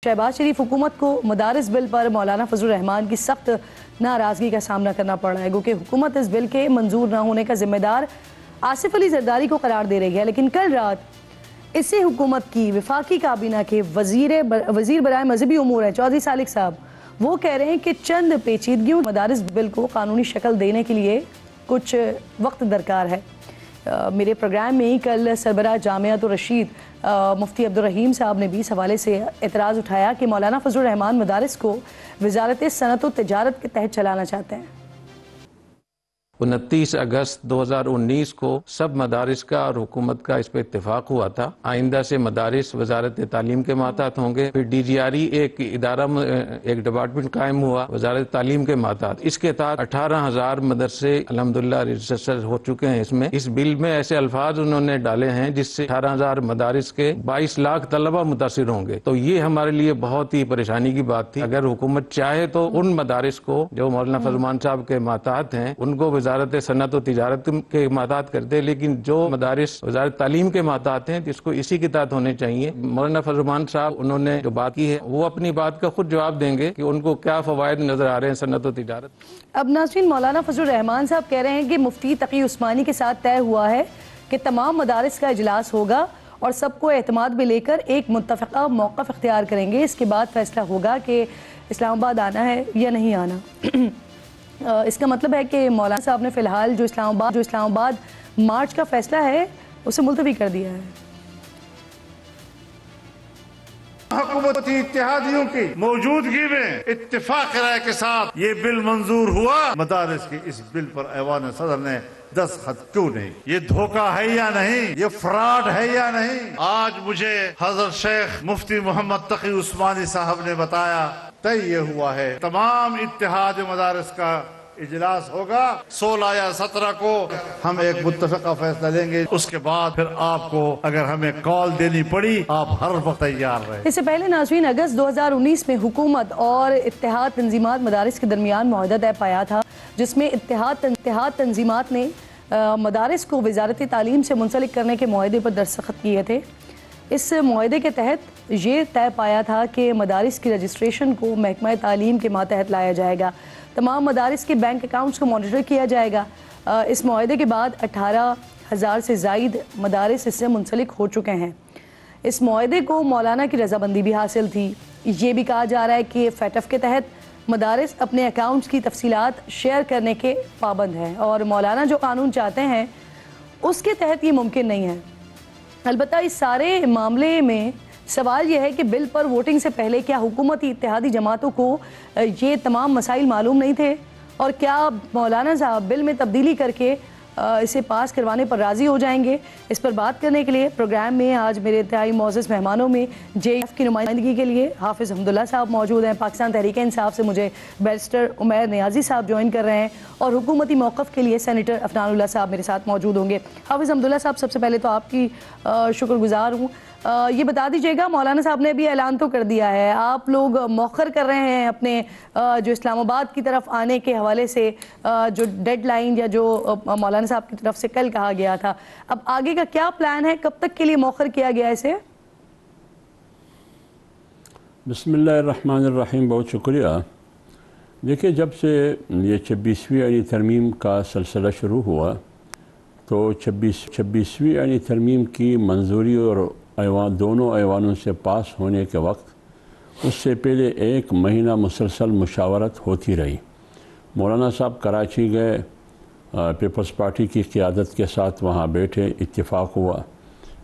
शहबाज शरीफ हुकूमत को मदारिस बिल पर मौलाना फजल रहमान की सख्त नाराज़गी का सामना करना पड़ रहा है, क्योंकि हुकूमत इस बिल के मंजूर न होने का जिम्मेदार आसिफ अली जरदारी को करार दे रही है। लेकिन कल रात इसी हुकूमत की वफाकी काबीना के वजीर बराए मजहबी उमूर हैं चौधरी सालिक साहब, वो कह रहे हैं कि चंद पेचीदगियों मदारिस बिल को कानूनी शक्ल देने के लिए कुछ वक्त दरकार है। मेरे प्रोग्राम में ही कल सरबराह जामियात रशीद मुफ्ती अब्दुल रहीम साहब ने भी इस हवाले से एतराज़ उठाया कि मौलाना फजल रहमान मदारिस को वजारत सनअत व तिजारत के तहत चलाना चाहते हैं। 29 अगस्त 2019 को सब मदारिस का और हुकूमत का इस पर इत्तेफाक हुआ था। आइंदा से मदारिस वजारत तालीम के मातहत होंगे। फिर DGRE एक इदारा एक डिपार्टमेंट कायम हुआ वजारत तालीम के मातहत। इसके तहत 18,000 मदरसे अल्हम्दुलिल्लाह रजिस्टर हो चुके हैं। इसमें इस बिल में ऐसे अल्फाज उन्होंने डाले हैं जिससे 18,000 मदारिस के 22 लाख तलबा मुतासिर होंगे। तो ये हमारे लिए बहुत ही परेशानी की बात थी। अगर हुकूमत चाहे तो उन मदारिस को जो मौलाना फजल रहमान साहब के मातहत हैं उनको वजारत सनअत और तिजारत के मातहत करते, लेकिन जो मदारिस वजारत तालीम के मातहत हैं जिसको इसी के तहत होने चाहिए। मौलाना फजल रहमान साहब उन्होंने जो बात की है वो अपनी बात का खुद जवाब देंगे कि उनको क्या फवायद नजर आ रहे हैं सनअत और तिजारत। अब नाज़रीन, मौलाना फजल रहमान साहब कह रहे हैं कि मुफ्ती तकी उस्मानी के साथ तय हुआ है कि तमाम मदारिस का इजलास होगा और सबको एतमाद में लेकर एक मुत्तफ़िक़ा मौक़िफ़ इख्तियार करेंगे। इसके बाद फैसला होगा कि इस्लामाबाद आना है या नहीं आना। इसका मतलब है कि मौलाना साहब ने फ़िलहाल जो इस्लामाबाद मार्च का फ़ैसला है उसे मुलतवी कर दिया है। हुकूमती इत्तेहादियों की मौजूदगी में इत्तेफाक राय के साथ ये बिल मंजूर हुआ। मदारिस की इस बिल पर ऐवान सदर ने दस्तखत क्यों नहीं? ये धोखा है या नहीं? ये फ्रॉड है या नहीं? आज मुझे हजरत शेख मुफ्ती मोहम्मद तकी उस्मानी साहब ने बताया तय ये हुआ है तमाम इत्तेहाद मदारिस का इजलास होगा 16 या 17 को हम एक मुत्तफ़िक़ा फैसला लेंगे। उसके बाद फिर आपको अगर हमें कॉल देनी पड़ी आप हर वक्त तैयार रहे। इससे पहले नाज़रीन, अगस्त 2019 में हुकूमत और इत्तेहाद तंजीमात मदारिस के दरमियान मुआहदा तय पाया था, जिसमें इत्तेहाद तंजीमात ने मदारिस को वजारत तालीम से मुंसलिक करने के मुआहदे पर दस्तखत किए थे। इस मुआहदे के तहत ये तय पाया था कि मदारिस की रजिस्ट्रेशन को महकमा तालीम के मातहत लाया जाएगा। तमाम मदारिस के बैंक अकाउंट्स को मॉनिटर किया जाएगा। इस मुआहदे के बाद 18,000 से ज़ायद मदारिस इससे मुंसलिक हो चुके हैं। इस मुआहदे को मौलाना की रजामंदी भी हासिल थी। ये भी कहा जा रहा है कि FATF के तहत मदारिस अपने अकाउंट्स की तफसीलात शेयर करने के पाबंद हैं और मौलाना जो कानून चाहते हैं उसके तहत ये मुमकिन नहीं है। अलबत्ता इस सारे मामले में सवाल यह है कि बिल पर वोटिंग से पहले क्या हुकूमती इत्तेहादी जमातों को ये तमाम मसाइल मालूम नहीं थे और क्या मौलाना साहब बिल में तब्दीली करके इसे पास करवाने पर राज़ी हो जाएंगे? इस पर बात करने के लिए प्रोग्राम में आज मेरे इंतहाई मोअज़्ज़ज़ मेहमानों में JF की नुमाइंदगी के लिए हाफिज़ हमदुल्ला साहब मौजूद हैं। पाकिस्तान तहरीक इंसाफ से मुझे बैरिस्टर उमैर नियाज़ी साहब ज्वाइन कर रहे हैं और हुकूमती मौक़िफ़ के लिए सेनेटर अफनानुल्लाह साहब मेरे साथ मौजूद होंगे। हाफिज़ हमदुल्ला साहब, सबसे पहले तो आपकी शुक्रगुज़ार हूँ। ये बता दीजिएगा, मौलाना साहब ने भी ऐलान तो कर दिया है, आप लोग मौखर कर रहे हैं अपने जो इस्लामाबाद की तरफ आने के हवाले से जो डेडलाइन या जो मौलाना साहब की तरफ से कल कहा गया था, अब आगे का क्या प्लान है? कब तक के लिए मौखर किया गया इसे? बिस्मिल्लाहिर्रहमानिर्रहीम, बहुत शुक्रिया। देखिए, जब से ये 26वीं आईनी तरमीम का सिलसिला शुरू हुआ तो 26वीं आईनी तरमीम की मंजूरी और दोनों ऐवानों से पास होने के वक्त उससे पहले 1 महीना मुसलसल मुशावरत होती रही। मौलाना साहब कराची गए, पीपल्स पार्टी की क़ियादत के साथ वहाँ बैठे, इत्तेफाक हुआ।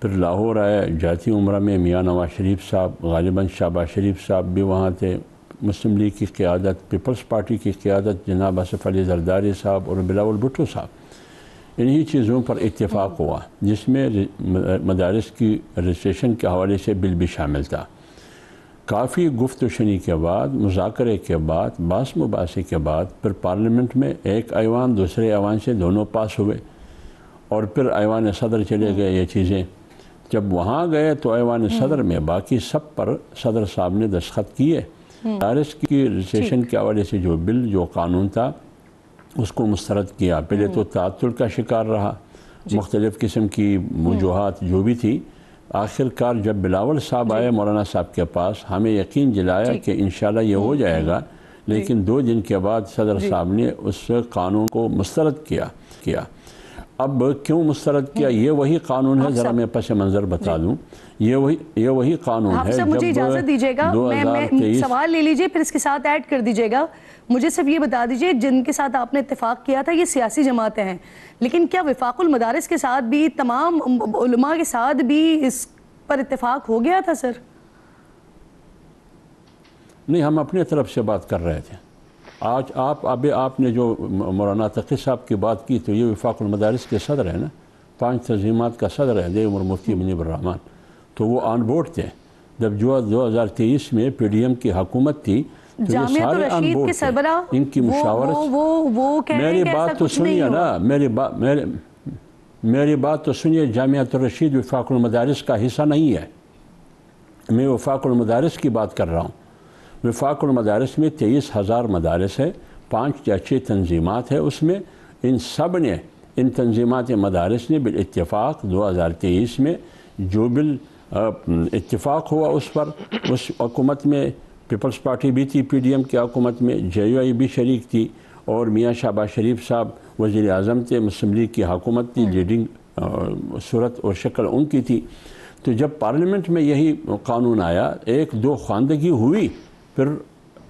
फिर लाहौर आए, जाती उम्रा में मियाँ नवाज शरीफ साहब, गालिबन शहबाज शरीफ साहब भी वहाँ थे, मुस्लिम लीग की क़ियादत, पीपल्स पार्टी की क़ियादत जनाब आसिफ अली जरदारी साहब और बिलावल भुट्टो साहब, इन्हीं चीज़ों पर इत्तेफाक हुआ जिसमें मदारिस की रजिस्ट्रेशन के हवाले से बिल भी शामिल था। काफ़ी गुफ्तशनी के बाद, मुज़ाकरे के बाद, बास मुबासे के बाद फिर पार्लियामेंट में एक ऐवान दूसरे ऐवान से दोनों पास हुए और फिर ऐवान सदर चले गए। ये चीज़ें जब वहाँ गए तो ऐवान सदर में बाकी सब पर सदर साहब ने दस्तखत किए। मदारिस की रजिस्ट्रेशन के हवाले से जो बिल जो कानून था उसको मुस्तरद किया। पहले तो तातुल का शिकार रहा, मुख्तलिफ़ किस्म की वजूहात जो भी थी, आखिरकार जब बिलावल साहब आए मौलाना साहब के पास, हमें यकीन दिलाया कि इंशाल्लाह ये हो जाएगा, लेकिन 2 दिन के बाद सदर साहब ने उस कानून को मुस्तरद किया। अब क्यों मुस्तरद किया? ये वही कानून है, ज़रा मैं पस मंज़र बता दूँ, ये वही कानून है। सब मुझे इजाज़त दीजिएगा, मैं सवाल ले लीजिए फिर इसके साथ ऐड कर दीजिएगा। मुझे सिर्फ ये बता दीजिए, जिनके साथ आपने इत्तेफाक किया था ये सियासी जमातें हैं, लेकिन क्या वफाकुल मदारिस के साथ भी, तमाम उलमा के साथ भी इस पर इत्तेफाक हो गया था सर? नहीं, हम अपने तरफ से बात कर रहे थे। आज आपने जो मौलाना तक़ी साहब की बात की, तो ये वफाकुल मदारिस के सदर है ना, 5 तंजीमात का सदर है देव उमर मुफ्ती मुनीब रहमान, तो वो ऑन बोर्ड थे जब 2023 में PDM की हुकूमत थी, तो ये सारे ऑन बोर्ड थे। इनकी मुशावरत, मेरी बात तो सुनिए ना, मेरी बात तो सुनिए। जामियातुर रशीद वफाकुल मदारिस का हिस्सा नहीं है, मैं वफाकुल मदारिस की बात कर रहा हूँ। वफाकुल मदारिस में 23,000 मदारिस है, 5 या 6 तंजीमात है उसमें। इन सब ने, इन तंजीमात मदारिस ने बिल इत्तिफाक 2023 में जो बिल इत्तिफाक हुआ उस पर, उस हुकूमत में पीपल्स पार्टी भी थी, PDM की हुकूमत में JUI भी शरीक थी, और मियाँ शहबाज शरीफ साहब वज़ीर आज़म थे, मुस्लिम लीग की हुकूमत थी, लीडिंग सूरत और शक्ल उनकी थी। तो जब पार्लियामेंट में यही कानून आया, 1-2 ख़वानदगी हुई, फिर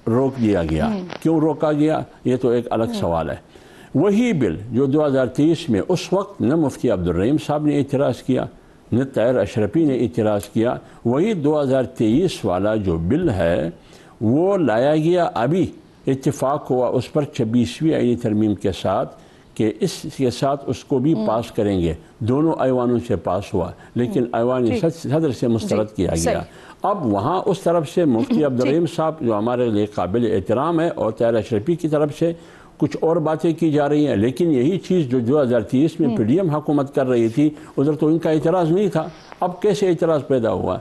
रोक दिया गया। क्यों रोका गया, ये तो एक अलग सवाल है। वही बिल जो 2023 में, उस वक्त न मुफ्ती अब्दुल रहीम साहब ने इतराज़ किया, न ताहिर अशरफी ने इतराज़ किया, वही 2023 वाला जो बिल है वो लाया गया। अभी इत्तिफाक हुआ उस पर 26वीं आईनी तरमीम के साथ कि इसके साथ उसको भी पास करेंगे। दोनों ऐवानों से पास हुआ, लेकिन ऐवान सदर से मुस्तरद किया गया। अब वहाँ उस तरफ से मुफ्ती अब्दुल रहीम साहब जो हमारे लिए काबिल एहतराम है, और ताहिर अशरफी की तरफ से कुछ और बातें की जा रही हैं, लेकिन यही चीज़ जो 2023 में PDM हुकूमत कर रही थी, उधर तो इनका इतराज़ नहीं था। अब कैसे इतराज़ पैदा हुआ?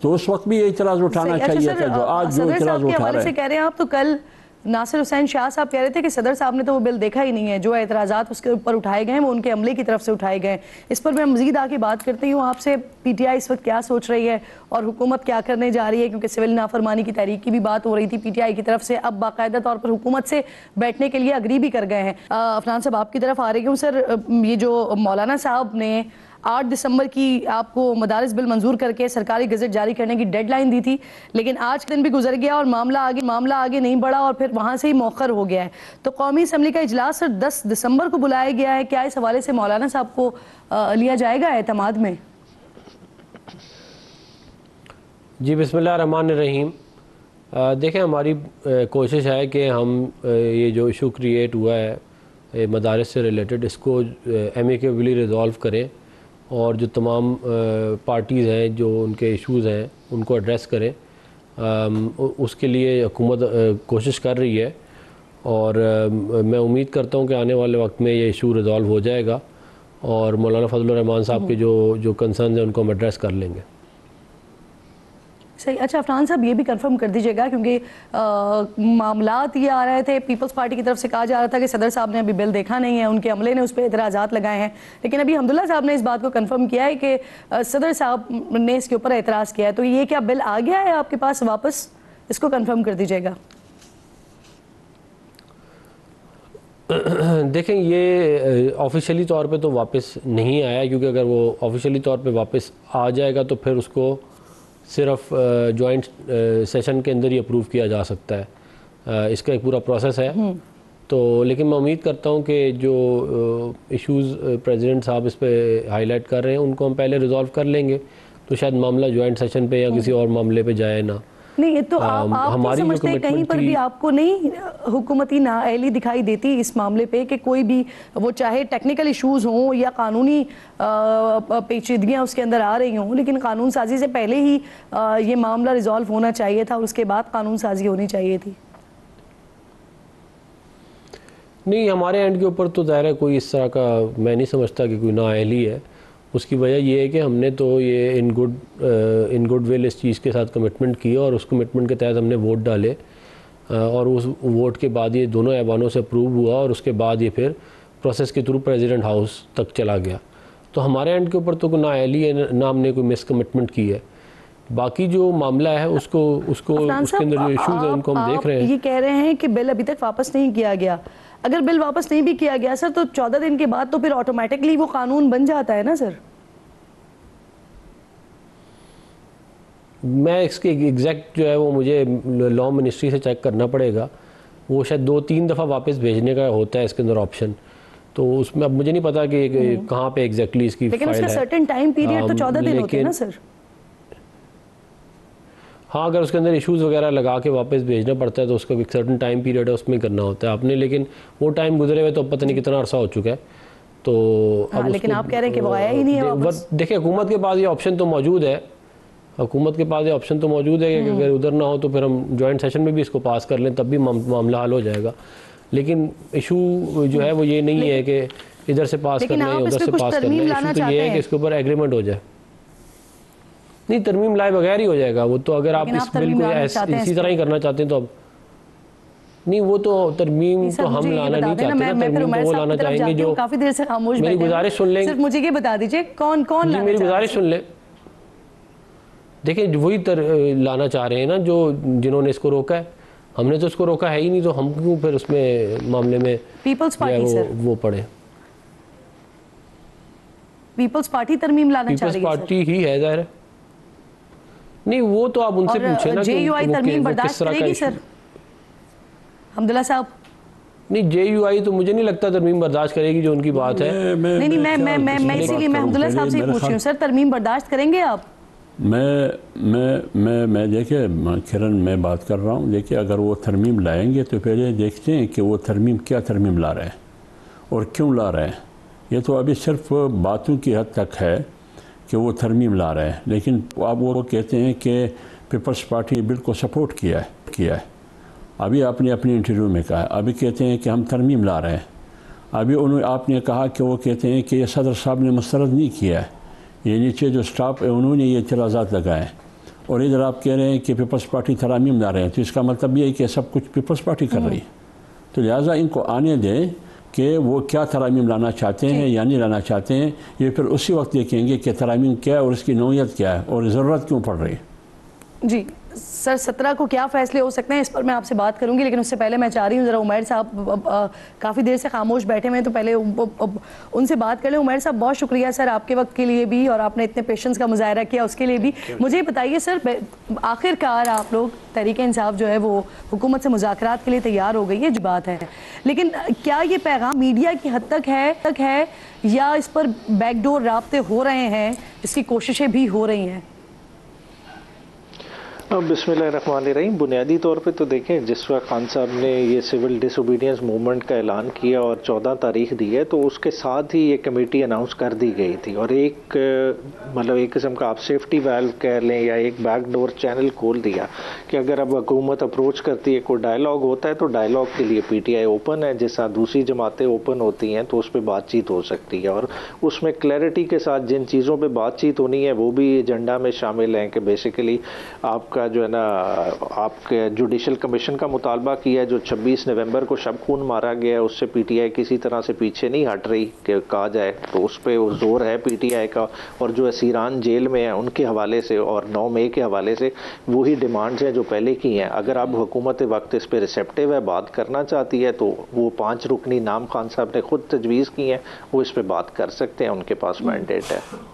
तो उस वक्त भी ये इतराज़ उठाना चाहिए था, जो आज जो इतराज़ उठा रहे हैं। कह रहे हैं आप, तो कल नासिर हुसैन शाह साहब कह रहे थे कि सदर साहब ने तो वो बिल देखा ही नहीं है, जो एतराज़ात उसके ऊपर उठाए गए हैं वो उनके अमले की तरफ से उठाए गए हैं। इस पर मैं मज़ीद आके बात करती हूँ आपसे, PTI इस वक्त क्या सोच रही है और हुकूमत क्या करने जा रही है, क्योंकि सिविल नाफरमानी की तहरीक की भी बात हो रही थी PTI की तरफ से, अब बाकायदा तौर पर हुकूमत से बैठने के लिए अग्री भी कर गए हैं। अफनान साहब आपकी तरफ आ रही हूँ। सर, ये जो मौलाना साहब ने 8 दिसंबर की आपको मदारिस बिल मंजूर करके सरकारी गज़ट जारी करने की डेडलाइन दी थी, लेकिन आज के दिन भी गुजर गया और मामला आगे नहीं बढ़ा और फिर वहाँ से ही मौखर हो गया है। तो कौमी असम्बली का इजलास सर 10 दिसंबर को बुलाया गया है, क्या इस हवाले से मौलाना साहब को लिया जाएगा एतमाद में? जी, बिस्मिल्लाहिर्रहमानिर्रहीम। देखें, हमारी कोशिश है कि हम ये जो इशू क्रिएट हुआ है मदारिस से रिलेटेड, इसको एमिकेबली रिजॉल्व करें और जो तमाम पार्टीज़ हैं जो उनके इश्यूज़ हैं उनको एड्रेस करें। उसके लिए हुकूमत कोशिश कर रही है और मैं उम्मीद करता हूँ कि आने वाले वक्त में ये इशू रिजॉल्व हो जाएगा और मौलाना फजलुर रहमान साहब के जो कंसर्न हैं उनको हम एड्रेस कर लेंगे। सही। अच्छा अफनान साहब, ये भी कंफर्म कर दीजिएगा, क्योंकि मामलात ये आ रहे थे, पीपल्स पार्टी की तरफ से कहा जा रहा था कि सदर साहब ने अभी बिल देखा नहीं है, उनके अमले ने उस पर एतराज़ात लगाए हैं, लेकिन अभी हमदुल्ला साहब ने इस बात को कंफर्म किया है कि सदर साहब ने इसके ऊपर एतराज़ किया है। तो ये क्या बिल आ गया है आपके पास वापस? इसको कंफर्म कर दीजिएगा। देखें, ये ऑफिशियली तौर पे तो वापस नहीं आया, क्योंकि अगर वो ऑफिशियली तौर पे वापस आ जाएगा तो फिर उसको सिर्फ जॉइंट सेशन के अंदर ही अप्रूव किया जा सकता है। इसका एक पूरा प्रोसेस है। तो लेकिन मैं उम्मीद करता हूँ कि जो इश्यूज़ प्रेसिडेंट साहब इस पे हाईलाइट कर रहे हैं उनको हम पहले रिजॉल्व कर लेंगे, तो शायद मामला जॉइंट सेशन पे या किसी और मामले पे जाए ना। नहीं, ये तो आप तो समझते हैं कहीं पर भी आपको नहीं हुकूमती नाअहली दिखाई देती इस मामले पे कि कोई भी, वो चाहे टेक्निकल इश्यूज हों या कानूनी पेचीदगियां उसके अंदर आ रही हों, लेकिन कानून साजी से पहले ही ये मामला रिजॉल्व होना चाहिए था और उसके बाद कानून साजी होनी चाहिए थी? नहीं, हमारे एंड के ऊपर तो ज़ाहिर है कोई इस तरह का मैं नहीं समझता कि कोई नाअहली है। उसकी वजह ये है कि हमने तो ये इन गुड विल इस चीज़ के साथ कमिटमेंट की और उस कमिटमेंट के तहत हमने वोट डाले और उस वोट के बाद ये दोनों ऐवानों से अप्रूव हुआ और उसके बाद ये फिर प्रोसेस के थ्रू प्रेसिडेंट हाउस तक चला गया। तो हमारे एंड के ऊपर तो ना अली ना हमने कोई मिस कमिटमेंट की है। बाकी जो मामला है उसके अंदर जो इशूज है उनको हम देख रहे हैं। ये कह रहे हैं कि बिल अभी तक वापस नहीं किया गया। अगर बिल वापस नहीं भी किया गया सर तो 14 दिन के बाद तो फिर ऑटोमेटिकली वो कानून बन जाता है ना सर? मैं इसके एग्जैक्ट जो है वो मुझे लॉ मिनिस्ट्री से चेक करना पड़ेगा। वो शायद 2-3 दफ़ा वापस भेजने का होता है इसके अंदर ऑप्शन, तो उसमें अब मुझे नहीं पता कि कहाँ पे एग्जैक्टली इसकी लेकिन फाइल उसका है। सर्टेन टाइम पीरियड तो 14 दिन होते हैं ना सर? हाँ, अगर उसके अंदर इश्यूज वगैरह लगा के वापस भेजना पड़ता है तो उसका एक सर्टेन टाइम पीरियड है, उसमें करना होता है आपने। लेकिन वो टाइम गुजरे हुए तो पता नहीं कितना अरसा हो चुका है। तो अब लेकिन आप कह रहे हैं कि वो आया ही नहीं है वापस। देखिए, हुकूमत के पास ये ऑप्शन तो मौजूद है, हुकूमत के पास ये ऑप्शन तो मौजूद है कि अगर उधर ना हो तो फिर हम जॉइंट सेशन में भी इसको पास कर लें, तब भी मामला हल हो जाएगा। लेकिन इशू जो है वो ये नहीं है कि इधर से पास करना है उधर से पास करना है। इशू तो ये है कि इसके ऊपर एग्रीमेंट हो जाए। नहीं, तरमीम लाए बगैर ही हो जाएगा वो तो। अगर आप इस बिल को इसी तरह ही करना चाहते हैं तो अब नहीं, वो तो तरमीम तो हम लाना नहीं चाहते ना, तरमीम तो वो लाना चाहेंगे जो काफी देर से खामोश मेरी गुजारिश सुन लें। सिर्फ मुझे ये बता दीजिए कौन मेरी गुजारिश सुन लें। देखिए, वही लाना चाह रहे हैं ना जिन्होंने इसको रोका है। हमने तो इसको रोका है ही नहीं, तो हम क्यों फिर उसमें मामले में पीपल्स पार्टी सर वो पड़े। पीपल्स पार्टी तरमीम लाना चाह रही है। पीपल्स पार्टी ही है ज़ाहिर है। नहीं, वो तो आप उनसे पूछे ना JUI तरमीम बर्दाश्त करेगी सर हमदुल्ला साहब? नहीं, JUI तो मुझे नहीं लगता तरमीम बर्दाश्त करेगी, जो उनकी बात है। नहीं, मैं इसीलिए मैं हमदुल्ला साहब से पूछ रही हूँ सर, तरमीम बर्दाश्त करेंगे आप? मैं देखिए किरण, मैं बात कर रहा हूँ। देखिए, अगर वो तरमीम लाएंगे तो पहले देखते हैं कि वो क्या तरमीम ला रहे हैं और क्यों ला रहे हैं। ये तो अभी सिर्फ बातों की हद तक है कि वो तरमीम ला रहे हैं, लेकिन अब वो कहते हैं कि पीपल्स पार्टी बिल को सपोर्ट किया है। अभी आपने अपने इंटरव्यू में कहा, अभी कहते हैं कि हम तरमीम ला रहे हैं। अभी आपने कहा कि वो कहते हैं कि ये सदर साहब ने मुस्तरद नहीं किया है, ये नीचे जो स्टाफ है उन्होंने ये इतराज़ात लगाए, और इधर आप कह रहे हैं कि पीपल्स पार्टी तरमीम ला रहे हैं। तो इसका मतलब ये है कि सब कुछ पीपल्स पार्टी कर रही है। तो लिहाजा इनको आने दें कि वो क्या तरमीम लाना चाहते हैं या नहीं लाना चाहते हैं। ये फिर उसी वक्त देखेंगे कि तरमीम क्या है और उसकी नौयत क्या है और ज़रूरत क्यों पड़ रही है। जी सर, 17 को क्या फ़ैसले हो सकते हैं इस पर मैं आपसे बात करूंगी, लेकिन उससे पहले मैं चाह रही हूँ ज़रा उमैर साहब काफ़ी देर से खामोश बैठे हुए हैं, तो पहले उनसे बात कर लें। उमैर साहब, बहुत शुक्रिया सर आपके वक्त के लिए भी, और आपने इतने पेशेंस का मुजाहरा किया उसके लिए भी। मुझे बताइए सर, आखिरकार आप लोग तहरीक-ए-इंसाफ जो है वो हुकूमत से मुज़ाकरात के लिए तैयार हो गई है, जो बात है, लेकिन क्या ये पैगाम मीडिया की हद तक है या इस पर बैकडोर राब्ते हो रहे हैं, इसकी कोशिशें भी हो रही हैं? बिस्मिल्लाहिर्रहमानिर्रहीम। बुनियादी तौर पे तो देखें, जिस वक्त खान साहब ने ये सिविल डिसोबीडियंस मूवमेंट का ऐलान किया और 14 तारीख दी है, तो उसके साथ ही ये कमेटी अनाउंस कर दी गई थी, और एक मतलब एक किस्म का आप सेफ्टी वाल्व कह लें या एक बैकडोर चैनल खोल दिया कि अगर अब हुकूमत अप्रोच करती है, कोई डायलॉग होता है, तो डायलॉग के लिए PTI ओपन है, जैसा दूसरी जमातें ओपन होती हैं, तो उस पर बातचीत हो सकती है। और उसमें क्लैरिटी के साथ जिन चीज़ों पर बातचीत होनी है वो भी एजेंडा में शामिल हैं कि बेसिकली आपका जो है ना, आपके जुडिशल कमीशन का मुतालबा किया है, जो 26 नवंबर को शब खून मारा गया है, उससे PTI किसी तरह से पीछे नहीं हट रही कि कहा जाए, तो उस पर जोर है PTI का। और जो असीरान जेल में है उनके हवाले से और 9 मई के हवाले से वही डिमांड्स हैं जो पहले की हैं। अगर अब हुकूमत वक्त इस पर रिसेप्टिव है, बात करना चाहती है, तो वो 5 रुकनी नाम खान साहब ने खुद तजवीज़ की हैं, वो इस पर बात कर सकते हैं, उनके पास मैंडेट है।